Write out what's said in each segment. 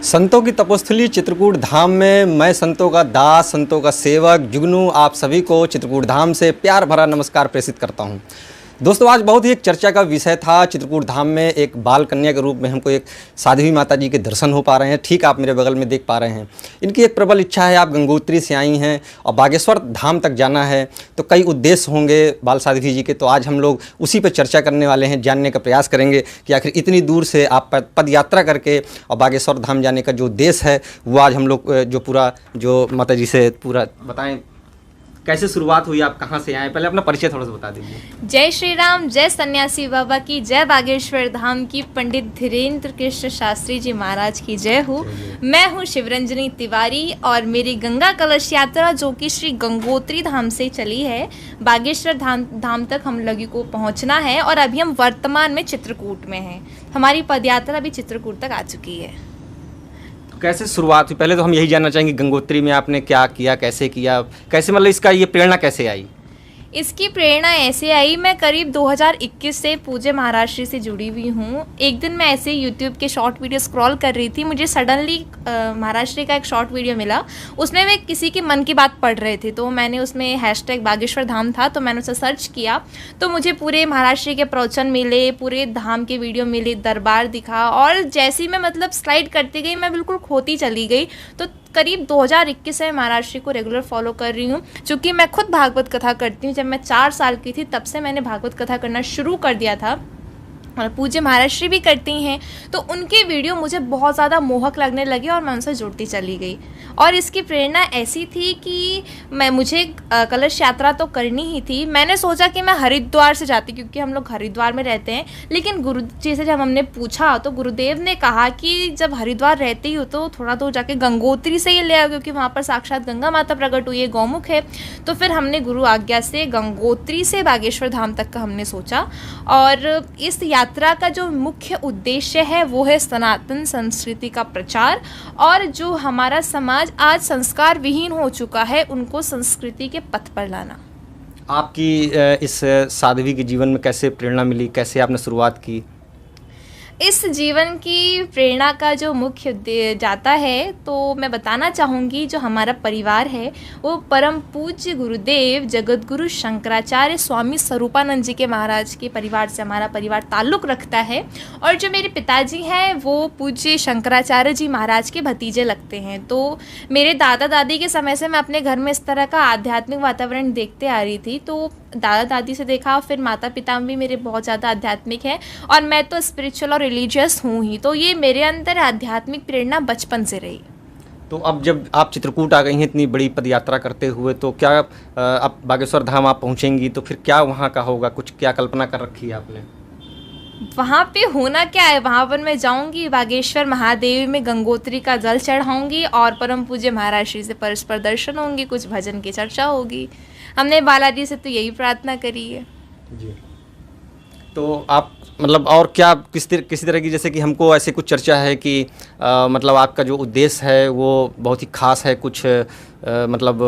संतों की तपोस्थली चित्रकूट धाम में मैं संतों का दास, संतों का सेवक जुगनू आप सभी को चित्रकूट धाम से प्यार भरा नमस्कार प्रेषित करता हूं। दोस्तों, आज बहुत ही एक चर्चा का विषय था। चित्रकूट धाम में एक बाल कन्या के रूप में हमको एक साध्वी माता जी के दर्शन हो पा रहे हैं। ठीक आप मेरे बगल में देख पा रहे हैं। इनकी एक प्रबल इच्छा है, आप गंगोत्री से आई हैं और बागेश्वर धाम तक जाना है, तो कई उद्देश्य होंगे बाल साध्वी जी के। तो आज हम लोग उसी पर चर्चा करने वाले हैं, जानने का प्रयास करेंगे कि आखिर इतनी दूर से आप पद यात्रा करके और बागेश्वर धाम जाने का जो उद्देश्य है वो आज हम लोग जो पूरा जो माता जी से पूरा बताएं। कैसे शुरुआत हुई, आप कहाँ से आए, पहले अपना परिचय थोड़ा सा बता दीजिए। जय श्री राम, जय सन्यासी बाबा की, जय बागेश्वर धाम की, पंडित धीरेन्द्र कृष्ण शास्त्री जी महाराज की जय हो। मैं हूँ शिवरंजनी तिवारी और मेरी गंगा कलश यात्रा जो कि श्री गंगोत्री धाम से चली है, बागेश्वर धाम तक हम लोगों को पहुँचना है और अभी हम वर्तमान में चित्रकूट में हैं। हमारी पदयात्रा अभी चित्रकूट तक आ चुकी है। कैसे शुरुआत हुई, पहले तो हम यही जानना चाहेंगे गंगोत्री में आपने क्या किया, कैसे किया, कैसे मतलब इसका ये प्रेरणा कैसे आई? इसकी प्रेरणा ऐसे आई, मैं करीब 2021 से पूज्य महाराष्ट्र से जुड़ी हुई हूँ। एक दिन मैं ऐसे यूट्यूब के शॉर्ट वीडियो स्क्रॉल कर रही थी, मुझे सडनली महाराष्ट्र का एक शॉर्ट वीडियो मिला। उसमें वे किसी की मन की बात पढ़ रहे थे, तो मैंने उसमें हैशटैग बागेश्वर धाम था, तो मैंने उसे सर्च किया तो मुझे पूरे महाराष्ट्र के प्रवचन मिले, पूरे धाम के वीडियो मिले, दरबार दिखा और जैसी मैं मतलब स्लाइड करती गई मैं बिल्कुल खोती चली गई। तो करीब 2021 से महाराष्ट्र को रेगुलर फॉलो कर रही हूँ। चूँकि मैं खुद भागवत कथा करती हूँ, जब मैं 4 साल की थी तब से मैंने भागवत कथा करना शुरू कर दिया था और पूज्य महाराष्ट्र भी करती हैं, तो उनके वीडियो मुझे बहुत ज़्यादा मोहक लगने लगे और मैं उनसे जुड़ती चली गई। और इसकी प्रेरणा ऐसी थी कि मुझे कलश यात्रा तो करनी ही थी। मैंने सोचा कि मैं हरिद्वार से जाती, क्योंकि हम लोग हरिद्वार में रहते हैं। लेकिन गुरु जी से जब हमने पूछा तो गुरुदेव ने कहा कि जब हरिद्वार रहती हो तो थोड़ा दूर जाके गंगोत्री से ही ले आओ, क्योंकि वहाँ पर साक्षात गंगा माता प्रकट हुई है, गौमुख है। तो फिर हमने गुरु आज्ञा से गंगोत्री से बागेश्वर धाम तक का हमने सोचा। और इस यात्रा का जो मुख्य उद्देश्य है वो है सनातन संस्कृति का प्रचार और जो हमारा समाज आज संस्कार विहीन हो चुका है उनको संस्कृति के पथ पर लाना। आपकी इस साध्वी के जीवन में कैसे प्रेरणा मिली, कैसे आपने शुरुआत की? इस जीवन की प्रेरणा का जो मुख्य जाता है तो मैं बताना चाहूँगी, जो हमारा परिवार है वो परम पूज्य गुरुदेव जगत गुरु शंकराचार्य स्वामी स्वरूपानंद जी के महाराज के परिवार से हमारा परिवार ताल्लुक़ रखता है। और जो मेरे पिताजी हैं वो पूज्य शंकराचार्य जी महाराज के भतीजे लगते हैं। तो मेरे दादा दादी के समय से मैं अपने घर में इस तरह का आध्यात्मिक वातावरण देखते आ रही थी। तो दादा दादी से देखा, फिर माता पिता भी मेरे बहुत ज़्यादा आध्यात्मिक है और मैं तो स्पिरिचुअल और रिलीजियस हूँ ही। तो ये मेरे अंदर आध्यात्मिक प्रेरणा बचपन से रही। तो अब जब आप चित्रकूट आ गई हैं इतनी बड़ी पद यात्रा करते हुए, तो क्या अब बागेश्वर धाम आप पहुँचेंगी तो फिर क्या वहाँ का होगा, कुछ क्या कल्पना कर रखी है आपने? वहाँ पे होना क्या है, वहाँ पर मैं जाऊँगी, बागेश्वर महादेव में गंगोत्री का जल चढ़ाऊँगी और परम पूज्य महाराष्ट्र से परस्पर दर्शन होंगे, कुछ भजन की चर्चा होगी। हमने बालाजी से तो यही प्रार्थना करी है जी। तो आप मतलब और क्या किसी तरह की, जैसे कि हमको ऐसे कुछ चर्चा है कि मतलब आपका जो उद्देश्य है वो बहुत ही खास है, कुछ मतलब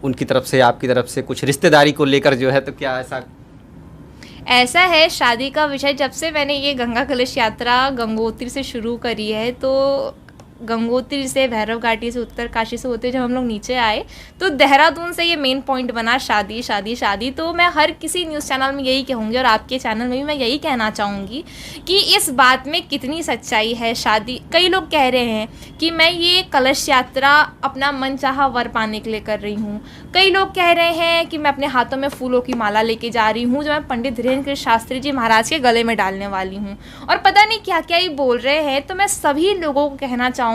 उनकी तरफ से आपकी तरफ से कुछ रिश्तेदारी को लेकर जो है, तो क्या ऐसा है? शादी का विषय जब से मैंने ये गंगा कलश यात्रा गंगोत्री से शुरू करी है, तो गंगोत्री से भैरव घाटी से उत्तरकाशी से होते जब हम लोग नीचे आए तो देहरादून से ये मेन पॉइंट बना, शादी शादी शादी। तो मैं हर किसी न्यूज़ चैनल में यही कहूँगी और आपके चैनल में भी मैं यही कहना चाहूँगी कि इस बात में कितनी सच्चाई है। शादी, कई लोग कह रहे हैं कि मैं ये कलश यात्रा अपना मनचाहा वर पाने के लिए कर रही हूँ। कई लोग कह रहे हैं कि मैं अपने हाथों में फूलों की माला लेके जा रही हूँ जो मैं पंडित धीरेन्द्र कृष्ण शास्त्री जी महाराज के गले में डालने वाली हूँ, और पता नहीं क्या क्या ही बोल रहे हैं। तो मैं सभी लोगों को कहना चाहूँगी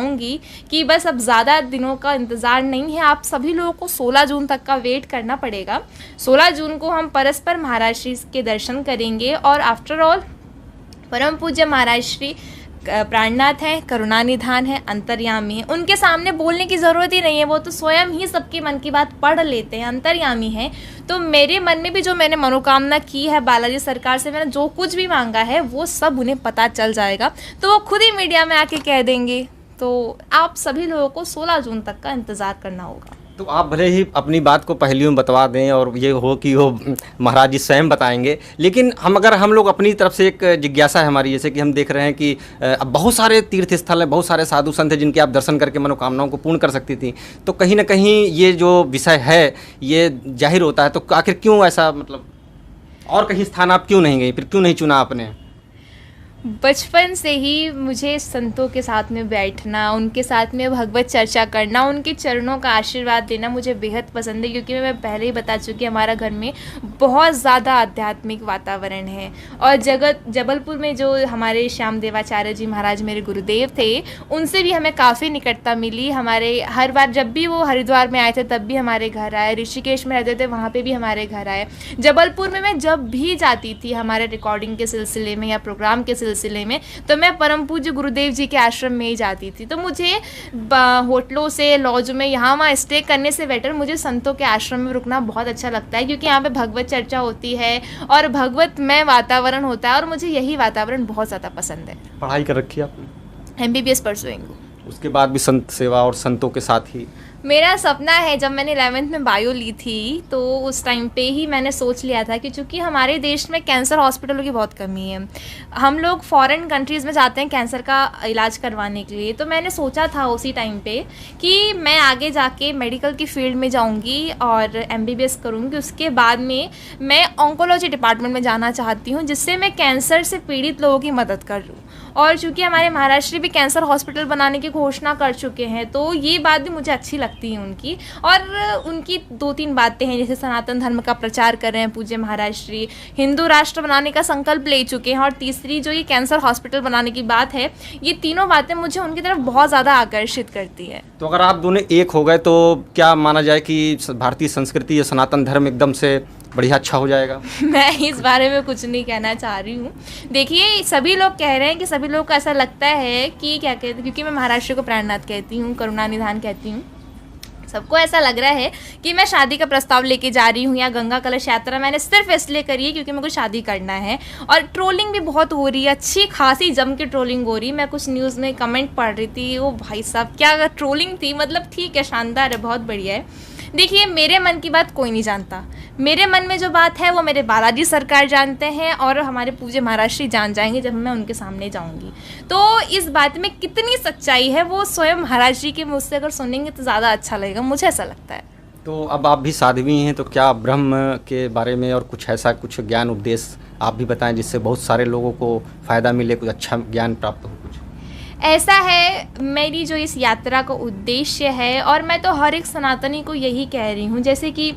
कि बस अब ज़्यादा दिनों का इंतज़ार नहीं है, आप सभी लोगों को 16 जून तक का वेट करना पड़ेगा। 16 जून को हम परस्पर महाराष्ट्री के दर्शन करेंगे और आफ्टर ऑल परम पूज्य महाराष्ट्री प्राणनाथ हैं, करुणानिधान है, अंतर्यामी है, उनके सामने बोलने की ज़रूरत ही नहीं है, वो तो स्वयं ही सबके मन की बात पढ़ लेते हैं, अंतर्यामी हैं। तो मेरे मन में भी जो मैंने मनोकामना की है बालाजी सरकार से, मैंने जो कुछ भी मांगा है वो सब उन्हें पता चल जाएगा, तो वो खुद ही मीडिया में आके कह देंगे। तो आप सभी लोगों को 16 जून तक का इंतज़ार करना होगा। तो आप भले ही अपनी बात को पहेलियों में बतवा दें और ये हो कि वो महाराज जी स्वयं बताएंगे, लेकिन हम लोग अपनी तरफ से एक जिज्ञासा है हमारी, जैसे कि हम देख रहे हैं कि अब बहुत सारे तीर्थ स्थल हैं, बहुत सारे साधु संत हैं जिनके आप दर्शन करके मनोकामनाओं को पूर्ण कर सकती थी। तो कहीं ना कहीं ये जो विषय है ये जाहिर होता है, तो आखिर क्यों ऐसा, मतलब और कहीं स्थान आप क्यों नहीं गई, फिर क्यों नहीं चुना आपने? बचपन से ही मुझे संतों के साथ में बैठना, उनके साथ में भगवत चर्चा करना, उनके चरणों का आशीर्वाद लेना मुझे बेहद पसंद है, क्योंकि मैं पहले ही बता चुकी हमारा घर में बहुत ज़्यादा आध्यात्मिक वातावरण है। और जबलपुर में जो हमारे श्याम देवाचार्य जी महाराज मेरे गुरुदेव थे, उनसे भी हमें काफ़ी निकटता मिली। हमारे हर बार जब भी वो हरिद्वार में आए थे तब भी हमारे घर आए, ऋषिकेश में रहते थे वहाँ पर भी हमारे घर आए। जबलपुर में मैं जब भी जाती थी हमारे रिकॉर्डिंग के सिलसिले में या प्रोग्राम के सिलसिले में, तो मैं परम पूज्य गुरुदेव जी के आश्रम में ही जाती थी। तो मुझे होटलों से, लॉज में, यहाँ वहाँ स्टे करने से बेटर मुझे संतों के आश्रम में रुकना बहुत अच्छा लगता है, क्योंकि यहाँ पे भगवत चर्चा होती है और भगवतमय वातावरण होता है, और मुझे यही वातावरण बहुत ज़्यादा पसंद है। पढ़ाई कर रखी है आपने? MBBS pursuing. उसके बाद भी संत सेवा और संतों के साथ ही मेरा सपना है, जब मैंने 11th में बायो ली थी तो उस टाइम पे ही मैंने सोच लिया था कि चूँकि हमारे देश में कैंसर हॉस्पिटलों की बहुत कमी है, हम लोग फॉरेन कंट्रीज़ में जाते हैं कैंसर का इलाज करवाने के लिए, तो मैंने सोचा था उसी टाइम पे कि मैं आगे जाके मेडिकल की फील्ड में जाऊंगी और MBBS करूंगी। उसके बाद में मैं ऑन्कोलॉजी डिपार्टमेंट में जाना चाहती हूँ, जिससे मैं कैंसर से पीड़ित लोगों की मदद कर लूँ। और चूँकि हमारे महाराष्ट्र भी कैंसर हॉस्पिटल बनाने की घोषणा कर चुके हैं, तो ये बात भी मुझे अच्छी लगती है उनकी। और उनकी 2-3 बातें हैं, जैसे सनातन धर्म का प्रचार कर रहे हैं पूज्य महाराष्ट्री, हिंदू राष्ट्र बनाने का संकल्प ले चुके हैं, और तीसरी जो ये कैंसर हॉस्पिटल बनाने की बात है, ये तीनों बातें मुझे उनकी तरफ बहुत ज़्यादा आकर्षित करती है। तो अगर आप दोनों एक हो गए तो क्या माना जाए कि भारतीय संस्कृति या सनातन धर्म एकदम से बढ़िया अच्छा हो जाएगा? मैं इस बारे में कुछ नहीं कहना चाह रही हूँ। देखिए, सभी लोग कह रहे हैं कि सभी लोग को ऐसा लगता है कि क्या कहते हैं, क्योंकि मैं महाराष्ट्र को प्राणनाथ कहती हूँ, करुणानिधान कहती हूँ, सबको ऐसा लग रहा है कि मैं शादी का प्रस्ताव लेके जा रही हूँ, या गंगा कलश यात्रा मैंने सिर्फ इसलिए करी है क्योंकि मेरे को शादी करना है। और ट्रोलिंग भी बहुत हो रही है, अच्छी खासी जम के ट्रोलिंग हो रही है। मैं कुछ न्यूज़ में कमेंट पढ़ रही थी, ओ भाई साहब क्या ट्रोलिंग थी, मतलब ठीक है, शानदार है, बहुत बढ़िया है। देखिए, मेरे मन की बात कोई नहीं जानता, मेरे मन में जो बात है वो मेरे बालाजी सरकार जानते हैं, और हमारे पूज्य महाराष्ट्री जान जाएंगे जब मैं उनके सामने जाऊंगी। तो इस बात में कितनी सच्चाई है वो स्वयं महाराज जी के मुझ से अगर सुनेंगे तो ज़्यादा अच्छा लगेगा, मुझे ऐसा लगता है। तो अब आप भी साध्वी हैं, तो क्या ब्रह्म के बारे में और कुछ ऐसा कुछ ज्ञान उपदेश आप भी बताएं, जिससे बहुत सारे लोगों को फ़ायदा मिले, कुछ अच्छा ज्ञान प्राप्त हो? कुछ ऐसा है, मेरी जो इस यात्रा का उद्देश्य है, और मैं तो हर एक सनातनी को यही कह रही हूँ, जैसे कि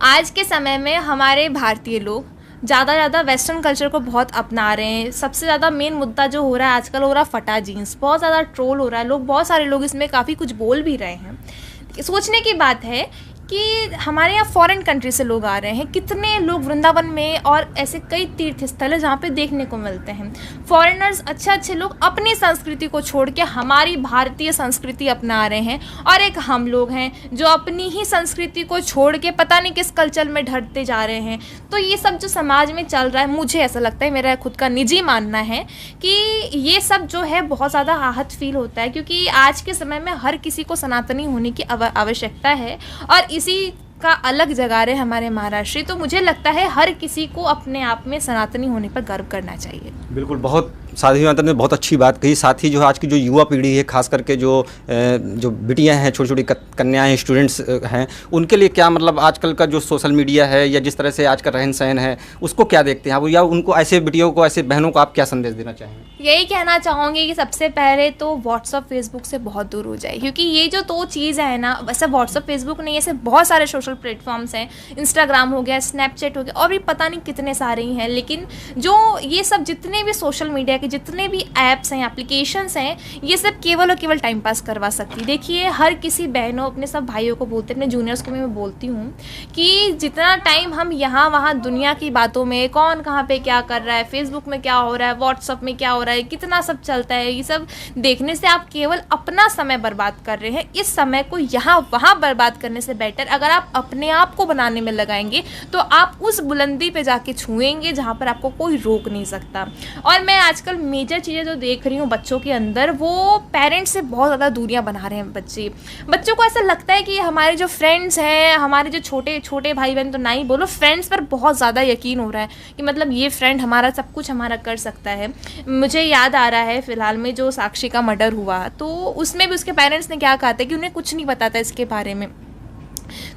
आज के समय में हमारे भारतीय लोग ज़्यादा वेस्टर्न कल्चर को बहुत अपना रहे हैं। सबसे ज़्यादा मेन मुद्दा जो हो रहा है आजकल, हो रहा है फटा जीन्स, बहुत ज़्यादा ट्रोल हो रहा है, लोग, बहुत सारे लोग इसमें काफ़ी कुछ बोल भी रहे हैं। सोचने की बात है कि हमारे यहाँ फॉरेन कंट्री से लोग आ रहे हैं, कितने लोग वृंदावन में और ऐसे कई तीर्थ स्थल है जहाँ पे देखने को मिलते हैं। फॉरेनर्स, अच्छे लोग अपनी संस्कृति को छोड़ के हमारी भारतीय संस्कृति अपना रहे हैं, और एक हम लोग हैं जो अपनी ही संस्कृति को छोड़ के पता नहीं किस कल्चर में ढलते जा रहे हैं। तो ये सब जो समाज में चल रहा है, मुझे ऐसा लगता है, मेरा खुद का निजी मानना है कि ये सब जो है बहुत ज़्यादा आहत फील होता है, क्योंकि आज के समय में हर किसी को सनातनी होने की आवश्यकता है, और इसी का अलग जगह रहे हमारे महाराष्ट्र। तो मुझे लगता है हर किसी को अपने आप में सनातनी होने पर गर्व करना चाहिए। बिल्कुल, बहुत साध्वी माता ने बहुत अच्छी बात कही। साथ ही जो आज की जो युवा पीढ़ी है, खास करके जो बिटियां हैं, छोटी छोटी कन्याएं हैं, स्टूडेंट्स हैं, उनके लिए क्या, मतलब आजकल का जो सोशल मीडिया है या जिस तरह से आज का रहन सहन है, उसको क्या देखते हैं आप, या उनको ऐसे बिटियों को, ऐसे बहनों को आप क्या संदेश देना चाहेंगे? यही कहना चाहूँगी कि सबसे पहले तो व्हाट्सअप फेसबुक से बहुत दूर हो जाए, क्योंकि ये जो 2 चीज़ है ना, वैसे व्हाट्सअप फेसबुक नहीं, ऐसे बहुत सारे सोशल प्लेटफॉर्म्स हैं, इंस्टाग्राम हो गया, स्नैपचैट हो गया, और भी पता नहीं कितने सारे ही हैं। लेकिन जो ये सब जितने भी सोशल मीडिया के जितने भी ऐप्स हैं, एप्लीकेशंस हैं, ये सब केवल और केवल टाइम पास करवा सकती। देखिए, हर किसी बहनों, अपने सब भाइयों को बोलते, अपने जूनियर्स को भी मैं बोलती हूँ कि जितना टाइम हम यहाँ वहाँ दुनिया की बातों में, कौन कहाँ पे क्या कर रहा है, फेसबुक में क्या हो रहा है, व्हाट्सअप में क्या हो रहा है, कितना सब चलता है, ये सब देखने से आप केवल अपना समय बर्बाद कर रहे हैं। इस समय को यहाँ वहाँ बर्बाद करने से बेटर अगर आप अपने आप को बनाने में लगाएंगे तो आप उस बुलंदी पे जाके छुएंगे जहाँ पर आपको कोई रोक नहीं सकता। और मैं आजकल आजकल मेजर चीज़ें जो देख रही हूँ बच्चों के अंदर, वो पेरेंट्स से बहुत ज़्यादा दूरियां बना रहे हैं बच्चों को ऐसा लगता है कि हमारे जो फ्रेंड्स हैं, हमारे जो छोटे छोटे भाई बहन तो ना ही बोलो, फ्रेंड्स पर बहुत ज़्यादा यकीन हो रहा है कि मतलब ये फ्रेंड हमारा सब कुछ हमारा कर सकता है। मुझे याद आ रहा है फिलहाल में जो साक्षी का मर्डर हुआ, तो उसमें भी उसके पेरेंट्स ने क्या कहा था कि उन्हें कुछ नहीं पता था इसके बारे में।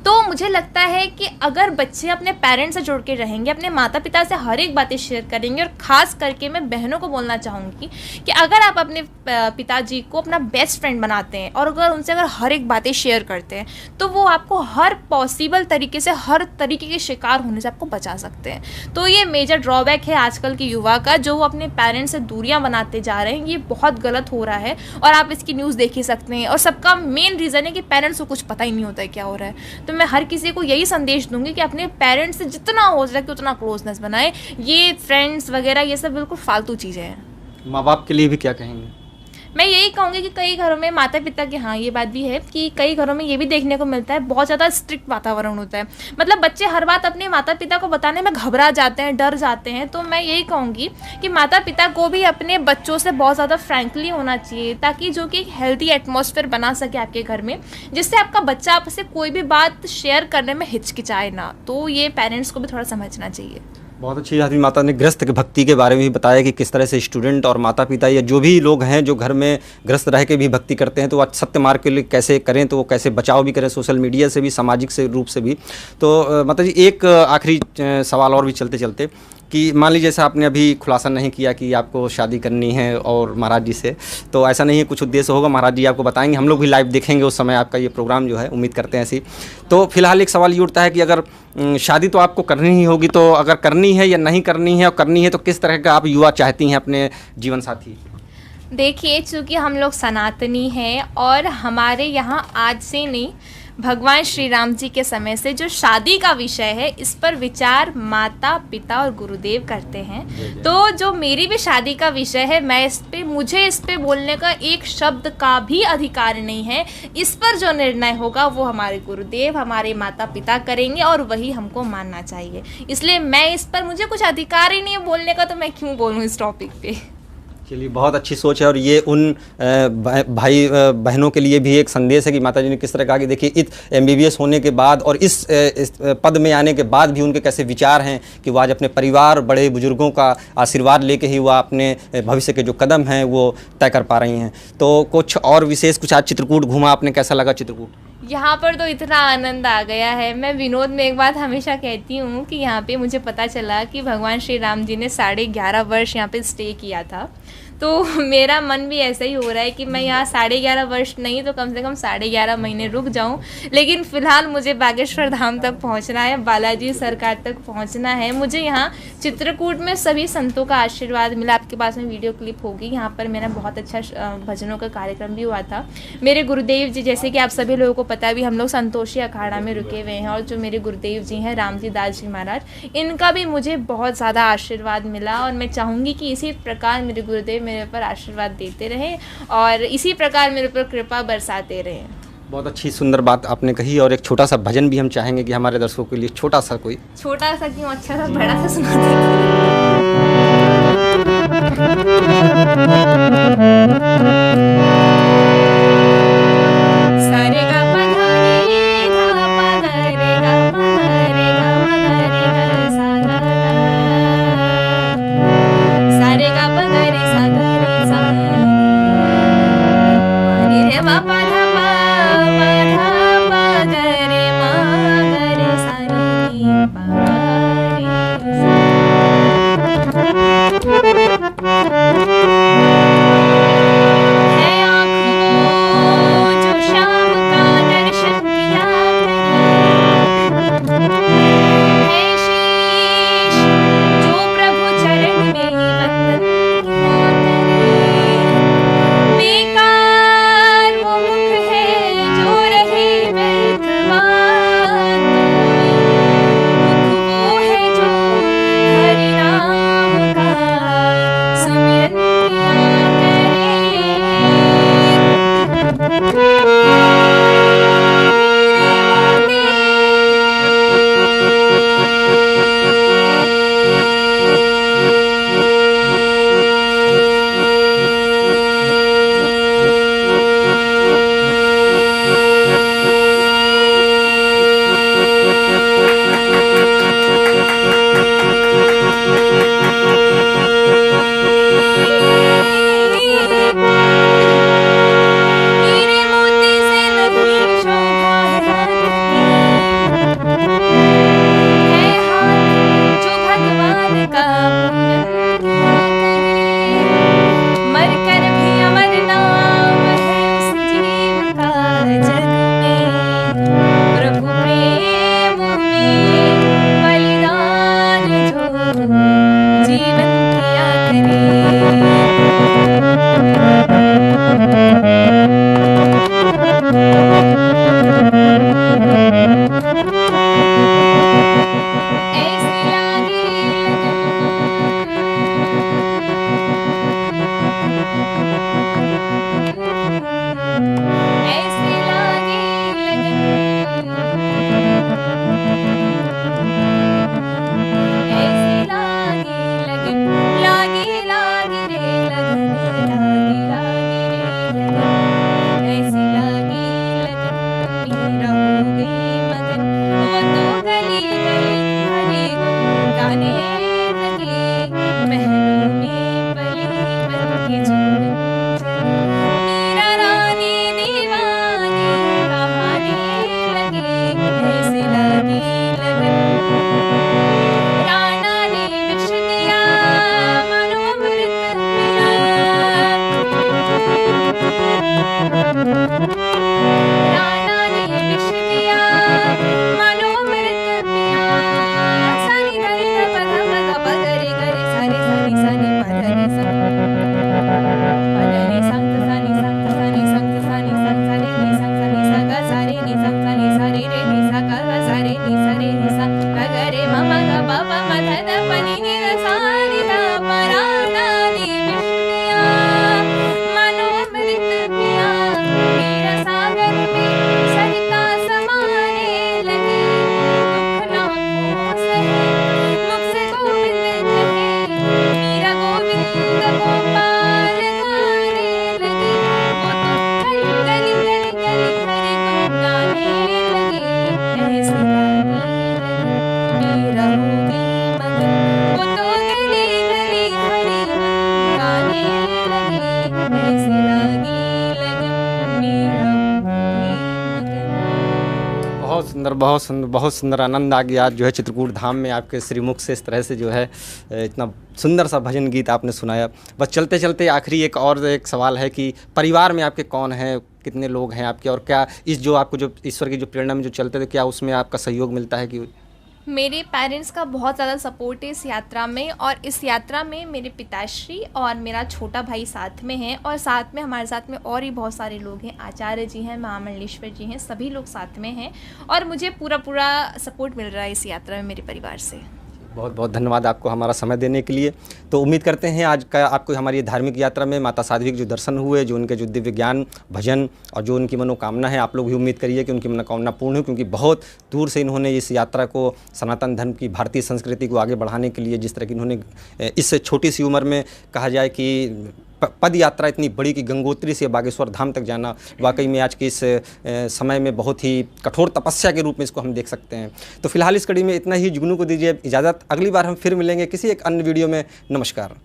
तो मुझे लगता है कि अगर बच्चे अपने पेरेंट्स से जुड़ के रहेंगे, अपने माता पिता से हर एक बातें शेयर करेंगे, और ख़ास करके मैं बहनों को बोलना चाहूँगी कि अगर आप अपने पिताजी को अपना बेस्ट फ्रेंड बनाते हैं और अगर उनसे अगर हर एक बातें शेयर करते हैं, तो वो आपको हर पॉसिबल तरीके से, हर तरीके के शिकार होने से आपको बचा सकते हैं। तो ये मेजर ड्रॉबैक है आजकल के युवा का, जो वो अपने पेरेंट्स से दूरियाँ बनाते जा रहे हैं। ये बहुत गलत हो रहा है और आप इसकी न्यूज़ देख ही सकते हैं। और सबका मेन रीज़न है कि पेरेंट्स को कुछ पता ही नहीं होता है क्या हो रहा है। तो मैं हर किसी को यही संदेश दूंगी कि अपने पेरेंट्स से जितना हो सके उतना क्लोजनेस बनाए। ये फ्रेंड्स वगैरह ये सब बिल्कुल फालतू चीज़ें हैं। माँ बाप के लिए भी क्या कहेंगे? मैं यही कहूँगी कि कई घरों में माता पिता के, हाँ ये बात भी है कि कई घरों में ये भी देखने को मिलता है, बहुत ज़्यादा स्ट्रिक्ट वातावरण होता है। मतलब बच्चे हर बात अपने माता पिता को बताने में घबरा जाते हैं, डर जाते हैं। तो मैं यही कहूँगी कि माता पिता को भी अपने बच्चों से बहुत ज़्यादा फ्रैंकली होना चाहिए, ताकि जो कि एक हेल्दी एटमॉस्फेयर बना सके आपके घर में, जिससे आपका बच्चा आपसे कोई भी बात शेयर करने में हिचकिचाए ना। तो ये पेरेंट्स को भी थोड़ा समझना चाहिए। बहुत अच्छी बात माता ने गृहस्थ की भक्ति के बारे में भी बताया कि किस तरह से स्टूडेंट और माता पिता या जो भी लोग हैं जो घर में गृहस्थ रह के भी भक्ति करते हैं, तो वह सत्य मार्ग के लिए कैसे करें, तो वो कैसे बचाव भी करें सोशल मीडिया से भी, सामाजिक से रूप से भी। तो माता जी एक आखिरी सवाल और भी चलते चलते कि मान लीजिए जैसा आपने अभी खुलासा नहीं किया कि आपको शादी करनी है और महाराज जी से, तो ऐसा नहीं है, कुछ उद्देश्य होगा, महाराज जी आपको बताएंगे, हम लोग भी लाइव देखेंगे उस समय आपका ये प्रोग्राम जो है, उम्मीद करते हैं ऐसी। तो फिलहाल एक सवाल ये उठता है कि अगर शादी तो आपको करनी ही होगी, तो अगर करनी है या नहीं करनी है, और करनी है तो किस तरह का आप युवा चाहती हैं अपने जीवन साथी? देखिए, चूँकि हम लोग सनातनी हैं और हमारे यहाँ आज से नहीं, भगवान श्री राम जी के समय से जो शादी का विषय है, इस पर विचार माता पिता और गुरुदेव करते हैं। तो जो मेरी भी शादी का विषय है, मुझे इस पे बोलने का एक शब्द का भी अधिकार नहीं है। इस पर जो निर्णय होगा वो हमारे गुरुदेव, हमारे माता पिता करेंगे और वही हमको मानना चाहिए। इसलिए मैं इस पर, मुझे कुछ अधिकार ही नहीं है बोलने का, तो मैं क्यों बोलूँ इस टॉपिक पे। चलिए, बहुत अच्छी सोच है और ये उन भाई बहनों के लिए भी एक संदेश है कि माता जी ने किस तरह कहा कि देखिए MBBS होने के बाद और इस पद में आने के बाद भी उनके कैसे विचार हैं कि वो आज अपने परिवार, बड़े बुजुर्गों का आशीर्वाद लेके ही वो अपने भविष्य के जो कदम हैं वो तय कर पा रही हैं। तो कुछ और विशेष, कुछ आज चित्रकूट घूमा आपने, कैसा लगा चित्रकूट? यहाँ पर तो इतना आनंद आ गया है। मैं विनोद में एक बात हमेशा कहती हूँ कि यहाँ पे मुझे पता चला कि भगवान श्री राम जी ने 11.5 वर्ष यहाँ पे स्टे किया था। तो मेरा मन भी ऐसा ही हो रहा है कि मैं यहाँ 11.5 वर्ष नहीं तो कम से कम 11.5 महीने रुक जाऊँ। लेकिन फ़िलहाल मुझे बागेश्वर धाम तक पहुँचना है, बालाजी सरकार तक पहुँचना है। मुझे यहाँ चित्रकूट में सभी संतों का आशीर्वाद मिला। आपके पास में वीडियो क्लिप होगी, यहाँ पर मेरा बहुत अच्छा भजनों का कार्यक्रम भी हुआ था। मेरे गुरुदेव जी, जैसे कि आप सभी लोगों को पता है, भी हम लोग संतोषी अखाड़ा में रुके हुए हैं, और जो मेरे गुरुदेव जी हैं रामजी दास जी महाराज, इनका भी मुझे बहुत ज़्यादा आशीर्वाद मिला। और मैं चाहूँगी कि इसी प्रकार मेरे गुरुदेव मेरे पर आशीर्वाद देते रहें और इसी प्रकार मेरे पर कृपा बरसाते रहें। बहुत अच्छी सुंदर बात आपने कही। और एक छोटा सा भजन भी हम चाहेंगे कि हमारे दर्शकों के लिए छोटा सा, कोई छोटा सा क्यों, अच्छा सा बड़ा सा सुना दीजिए। Thank you. ऐसे लागे लगन, ऐसे लागे लगन, लागे लागे रे लगन, लागे लागे रे लगन, ऐसे लागे लगन, मेरा हो गई मगन, वो तो गली गली हरे गाने लगे, महलों में बली बन के झूमने चले, मेरा रानी दीवानी कहाने लगे, ऐसे लागे लगन। राणा ने विष दिया मनोमृत पिया, राणा ने विष दिया मनोमृत पिया, सानी धरी ध पध मग पगरे गरे सारे सानी सानी पधरे सा, पधरे संग सानी संग सानी संग सानी संग सारे नि संग सानी सा ग सारे नि संग सानी सारे रे नि सा ग सारे नि सारे नि सा ग रे म म ग प प म ध ध प नि नि ग सानी ध प राणा ने विष दिया मनोमृत पिया, मीरा सागर में सरिता समाने लगी, दुख लाखों सहे मुख से गोविंद कहे, मीरा गोविंद गोपाल गाने लगी, वो तो गली गली गली हरे गुण गाने लगे, ऐसे लागे लगन, मीरा हो गई मगन, वो तो गली गली हरे गुण गाने लगे, ऐसे लागे लगन, मीरा हो गई मगन। बहुत सुंदर आनंद आ गया आज जो है चित्रकूट धाम में आपके श्रीमुख से इस तरह से जो है इतना सुंदर सा भजन गीत आपने सुनाया। बस चलते चलते आखिरी एक सवाल है कि परिवार में आपके कौन है, कितने लोग हैं आपके, और क्या इस जो आपको जो ईश्वर की जो प्रेरणा में जो चलते थे, क्या उसमें आपका सहयोग मिलता है कि मेरे पेरेंट्स का बहुत ज़्यादा सपोर्ट है इस यात्रा में, और इस यात्रा में मेरे पिताश्री और मेरा छोटा भाई साथ में हैं, और साथ में हमारे साथ में और भी बहुत सारे लोग हैं, आचार्य जी हैं, महामंडलेश्वर जी हैं, सभी लोग साथ में हैं, और मुझे पूरा सपोर्ट मिल रहा है इस यात्रा में मेरे परिवार से। बहुत बहुत धन्यवाद आपको हमारा समय देने के लिए। तो उम्मीद करते हैं आज का आपको हमारी ये धार्मिक यात्रा में माता साध्वी के जो दर्शन हुए, जो उनके जो दिव्य ज्ञान भजन और जो उनकी मनोकामना है, आप लोग भी उम्मीद करिए कि उनकी मनोकामना पूर्ण हो, क्योंकि बहुत दूर से इन्होंने इस यात्रा को सनातन धर्म की भारतीय संस्कृति को आगे बढ़ाने के लिए जिस तरह की इन्होंने इस छोटी सी उम्र में कहा जाए कि पद यात्रा इतनी बड़ी कि गंगोत्री से बागेश्वर धाम तक जाना वाकई में आज के इस समय में बहुत ही कठोर तपस्या के रूप में इसको हम देख सकते हैं। तो फिलहाल इस कड़ी में इतना ही। जुगनू को दीजिए इजाज़त, अगली बार हम फिर मिलेंगे किसी एक अन्य वीडियो में। नमस्कार।